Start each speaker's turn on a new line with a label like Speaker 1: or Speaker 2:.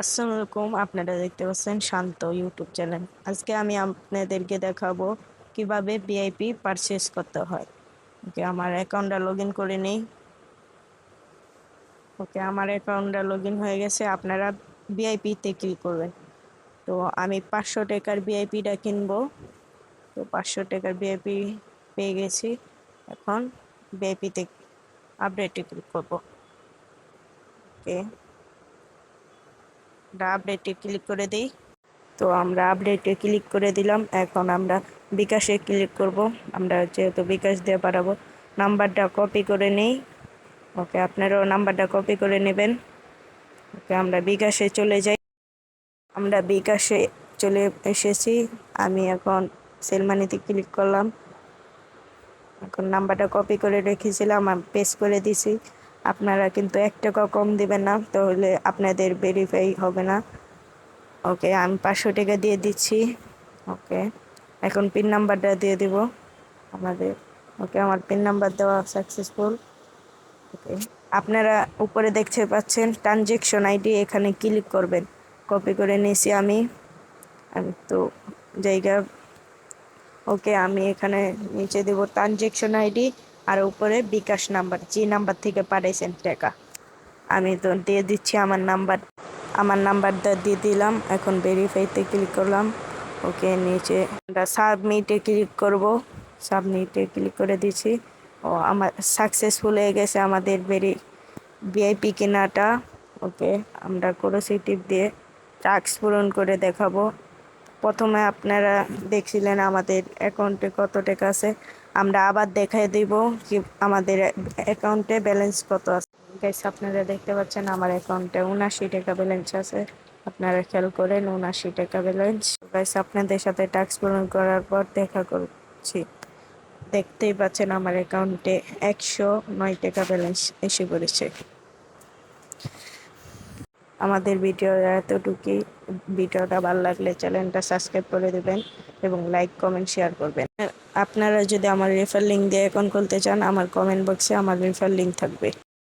Speaker 1: আসসালামু আলাইকুম, আপনারা দেখতে পাচ্ছেন শান্ত ইউটিউব চ্যানেল। আজকে আমি আপনাদেরকে দেখাবো কিভাবে ভিআইপি পারচেজ করতে হয়। ওকে, আমার অ্যাকাউন্টটা লগ ইন করে নিই। ওকে, আমার অ্যাকাউন্টটা লগ ইন হয়ে গেছে। আপনারা ভিআইপিতে ক্লিক করবেন। তো আমি 500 টাকার ভিআইপিটা কিনবো। তো 500 টাকার ভিআইপি পেয়ে গেছি। এখন ভিআইপিতে আপডেটে ক্লিক করবো। ওকে, আপডেটে ক্লিক করে দিই। তো আমরা আপডেটে ক্লিক করে দিলাম। এখন আমরা বিকাশে ক্লিক করব। আমরা যেহেতু বিকাশ দিয়ে পাঠাবো, নাম্বারটা কপি করে নিই। ওকে, আপনারাও নাম্বারটা কপি করে নেবেন। ওকে, আমরা বিকাশে চলে যাই। আমরা বিকাশে চলে এসেছি। আমি এখন সেল মানিতে ক্লিক করলাম। এখন নাম্বারটা কপি করে রেখেছিলাম, আমি পেস্ট করে দিছি। আপনারা কিন্তু 1 টাকা কম দিবেন না, তাহলে আপনাদের ভেরিফাই হবে না। ওকে, আমি 500 টাকা দিয়ে দিচ্ছি। ওকে, এখন পিন নাম্বারটা দিয়ে দিব আমাদের। ওকে, আমার পিন নাম্বার দেওয়া সাকসেসফুল। ওকে, আপনারা উপরে দেখতে পাচ্ছেন ট্রানজ্যাকশন আইডি, এখানে ক্লিক করবেন। কপি করে নিয়েছি আমি তো জায়গা। ওকে, আমি এখানে নিচে দেব ট্রানজ্যাকশন আইডি আর উপরে বিকাশ নাম্বার, যে নাম্বার থেকে পাঠাইছেন টাকা। আমি তো দিয়ে দিচ্ছি আমার নাম্বারটা দিয়ে দিলাম। এখন ভেরিফাইতে ক্লিক করলাম। ওকে, নিচে আমরা সাবমিটে ক্লিক করব। সাবমিটে ক্লিক করে দিচ্ছি। ও আমার সাকসেসফুল হয়ে গেছে আমাদের ভিআইপি কেনাটা। ওকে, আমরা ক্রোসি টিপ দিয়ে টাস্ক পূরণ করে দেখাবো। প্রথমে আপনারা দেখছিলেন আমাদের অ্যাকাউন্টে কত টাকা আছে। আমরা আবার দেখাই দিব কি আমাদের অ্যাকাউন্টে ব্যালেন্স কত আছে। গাইস, আপনারা দেখতে পাচ্ছেন আমার অ্যাকাউন্টে 79 টাকা ব্যালেন্স আছে। আপনারা খেয়াল করেন, 79 টাকা ব্যালেন্স। গাইস, আপনাদের সাথে টাস্ক পূরণ করার পর দেখা করছি। দেখতেই পাচ্ছেন আমার অ্যাকাউন্টে 109 টাকা ব্যালেন্স এসে পড়েছে। আমাদের ভিডিও এতটুকুই। ভিডিওটা ভালো লাগলে চ্যানেলটা সাবস্ক্রাইব করে দেবেন এবং লাইক কমেন্ট শেয়ার করবেন। আপনারা যদি আমার রেফার লিঙ্ক দিয়ে অ্যাকাউন্ট খুলতে চান, আমার কমেন্ট বক্সে আমার রেফার লিঙ্ক থাকবে।